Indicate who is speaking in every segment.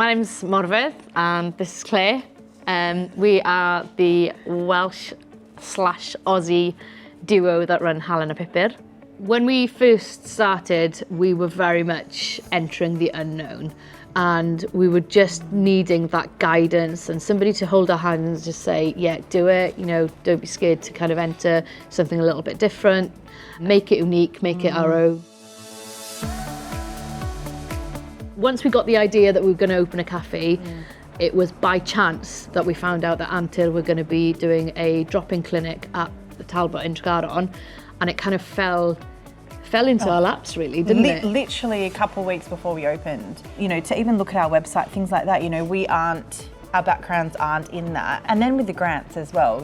Speaker 1: My name's Morfydd and this is Claire. We are the Welsh/Aussie duo that run Halen a Pupur. When we first started, we were very much entering the unknown and we were just needing that guidance and somebody to hold our hand and just say, yeah, do it, don't be scared to kind of enter something a little bit different, make it unique, make it our own. Once we got the idea that we were going to open a cafe, it was by chance that we found out that Antur were going to be doing a drop-in clinic at the Talbot in Tregaron, and it kind of fell into our laps, really, didn't it?
Speaker 2: Literally a couple of weeks before we opened, to even look at our website, things like that, our backgrounds aren't in that. And then with the grants as well,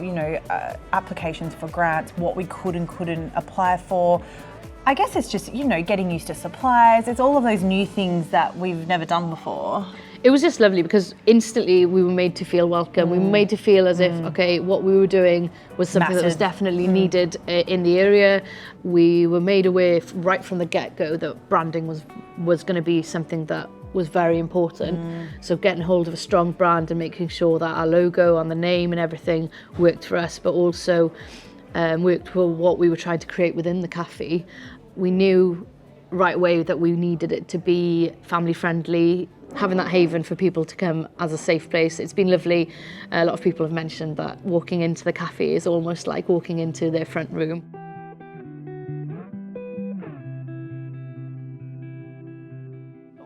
Speaker 2: applications for grants, what we could and couldn't apply for. I guess it's just, getting used to supplies. It's all of those new things that we've never done before.
Speaker 1: It was just lovely because instantly we were made to feel welcome. We were made to feel as if, okay, what we were doing was something that was definitely needed in the area. We were made aware right from the get-go that branding was going to be something that was very important. So getting hold of a strong brand and making sure that our logo and the name and everything worked for us, but also worked for what we were trying to create within the cafe. We knew right away that we needed it to be family friendly, having that haven for people to come as a safe place. It's been lovely. A lot of people have mentioned that walking into the cafe is almost like walking into their front room.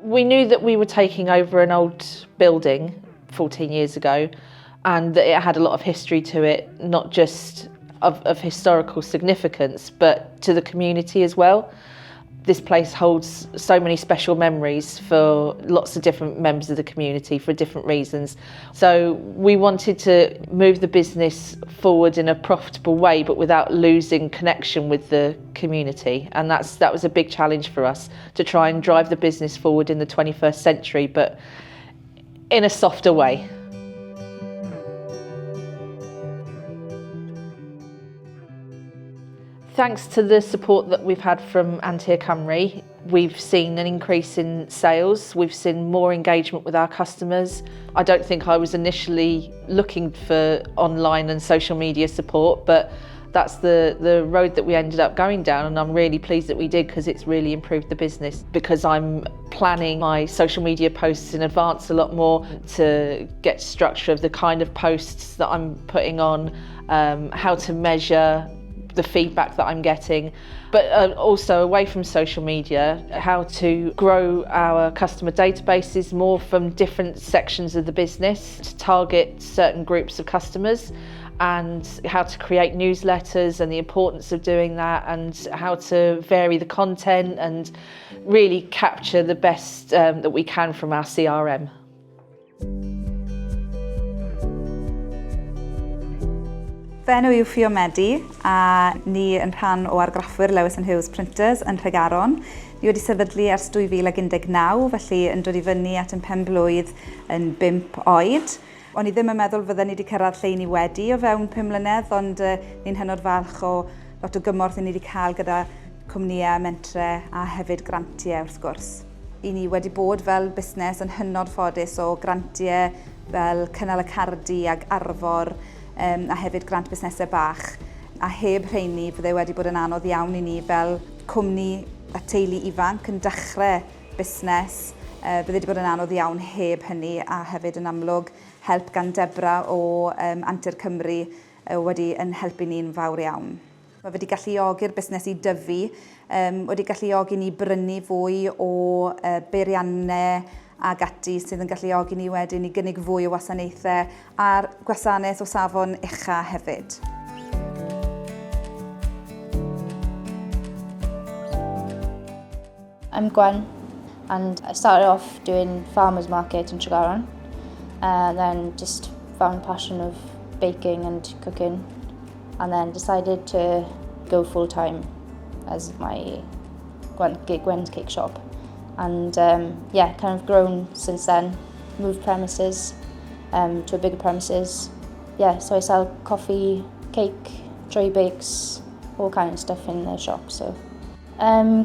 Speaker 3: We knew that we were taking over an old building 14 years ago and that it had a lot of history to it, not just of historical significance, but to the community as well. This place holds so many special memories for lots of different members of the community for different reasons. So we wanted to move the business forward in a profitable way, but without losing connection with the community. And that was a big challenge for us, to try and drive the business forward in the 21st century, but in a softer way. Thanks to the support that we've had from Antur Cymru, we've seen an increase in sales, we've seen more engagement with our customers. I don't think I was initially looking for online and social media support, but that's the road that we ended up going down, and I'm really pleased that we did because it's really improved the business, because I'm planning my social media posts in advance a lot more to get structure of the kind of posts that I'm putting on, how to measure the feedback that I'm getting, but also away from social media, how to grow our customer databases more from different sections of the business to target certain groups of customers, and how to create newsletters and the importance of doing that, and how to vary the content and really capture the best that we can from our CRM.
Speaker 4: Fy enw yw Wedi a ni yn rhan o argraffwyr Lewis and Hughes Printers yn Nhregaron. Ni wedi sefydlu ers 2019, felly yn dod I fyny at yn pen-blwydd yn 5 oed. O'n I ddim yn meddwl fydden ni wedi cyrraedd lle ni wedi o fewn 5 mlynedd, ond ni'n hynod falch o lot o gymorth ni wedi cael gyda cwmnïau, mentre a hefyd grantiau wrth gwrs. I ni wedi bod fel busnes yn hynod ffodus o grantiau fel Cynnal y Cardi ag Arfor, a hefyd grant busnesau bach. A heb rheini fydde wedi bod yn anodd iawn I ni fel cwmni a teulu ifanc yn dechrau busnes. Fydde wedi bod yn anodd iawn heb hynny, a hefyd yn amlwg help gan Debra o Antur Cymru wedi yn helpu ni'n fawr iawn. Mae wedi galluogi'r busnes I dyfu, wedi galluogi ni brynu fwy o beiriannau ag ati sydd yn galluogi ni wedyn I gynnig fwy o wasanaethau a'r gwasanaeth o safon ucha hefyd.
Speaker 5: I'm Gwen, and I started off doing farmers market in Tregaron, and then just found a passion of baking and cooking, and then decided to go full-time as my Gwen's cake shop. And yeah, kind of grown since then, moved premises to a bigger premises. Yeah, so I sell coffee, cake, dry bakes, all kind of stuff in the shop. So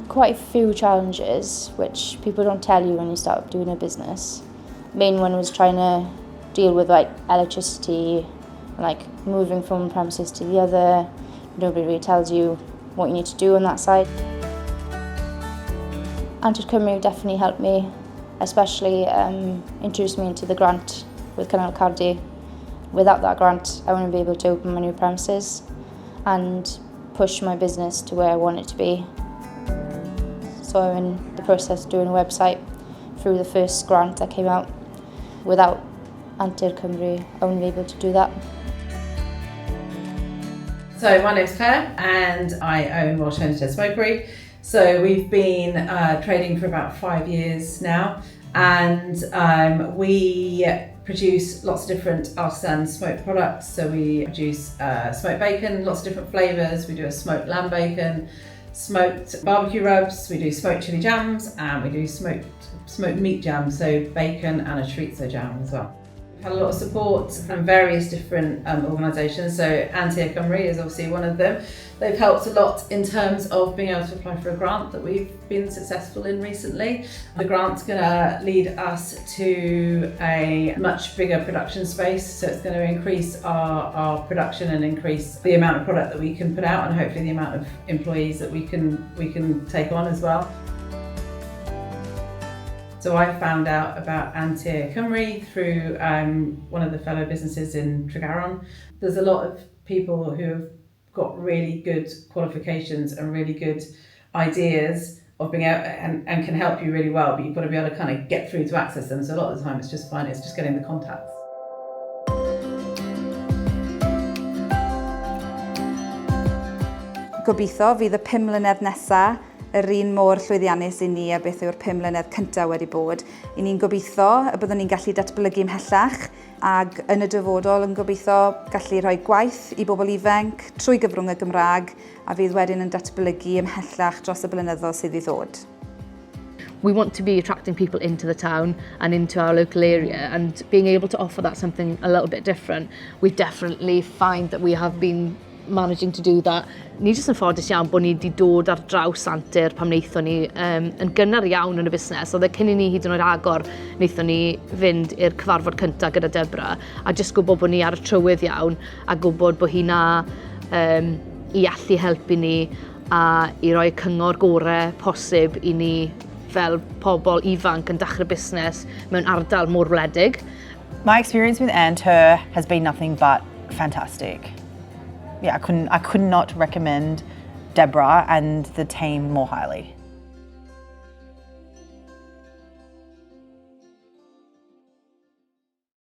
Speaker 5: quite a few challenges which people don't tell you when you start doing a business. main one was trying to deal with like electricity, like moving from one premises to the other. Nobody really tells you what you need to do on that side. Antur Cymru definitely helped me, especially introduced me into the grant with Cynnal Cardi. Without that grant, I wouldn't be able to open my new premises and push my business to where I want it to be. So I'm in the process of doing a website through the first grant that came out. Without Antur Cymru, I wouldn't be able to do that.
Speaker 6: So my name's Claire and I own Welsh Homestead Smokery. So we've been trading for about 5 years now, and we produce lots of different artisan smoked products. So we produce smoked bacon, lots of different flavours. We do a smoked lamb bacon, smoked barbecue rubs, we do smoked chili jams, and we do smoked meat jams, so bacon and a chorizo jam as well. We've had a lot of support from various different organisations, so Antur Cymru is obviously one of them. They've helped a lot in terms of being able to apply for a grant that we've been successful in recently. The grant's going to lead us to a much bigger production space, so it's going to increase our production and increase the amount of product that we can put out, and hopefully the amount of employees that we can take on as well. So I found out about Antur Cymru through one of the fellow businesses in Tregaron. There's a lot of people who have got really good qualifications and really good ideas of being able and can help you really well, but you've got to be able to kind of get through to access them. So a lot of the time it's just getting the contacts.
Speaker 4: Gobeithio fydd y 5 mlynedd nesaf yr un mor llwyddiannus i ni a beth yw'r 5 mlynedd cyntaf wedi bod. I ni'n gobeithio y byddwn ni'n gallu datblygu ymhellach, ac yn y dyfodol yn gobeithio gallu rhoi gwaith i bobl ifanc trwy gyfrwng y Gymraeg, a fydd wedyn yn datblygu ymhellach dros y blynyddoedd sydd i ddod.
Speaker 1: We want to be attracting people into the town and into our local area, and being able to offer that something a little bit different. We definitely find that we have been managing to do that. Ni jyst yn ffodus iawn bod ni wedi dod ar draws Antur pam wnaethon ni yn gynnar iawn yn y busnes. Oedd e cyn i ni hyd yn oed agor, wnaethon ni fynd i'r cyfarfod cyntaf gyda Debra, a jyst gwybod bod ni ar y trywydd iawn, a gwybod bod hi'na i allu helpu ni a i roi cyngor gorau posib i ni fel pobl ifanc yn dechrau busnes mewn ardal mor wledig.
Speaker 2: My experience with Antur has been nothing but fantastic. Yeah, I could not recommend Deborah and the team more highly.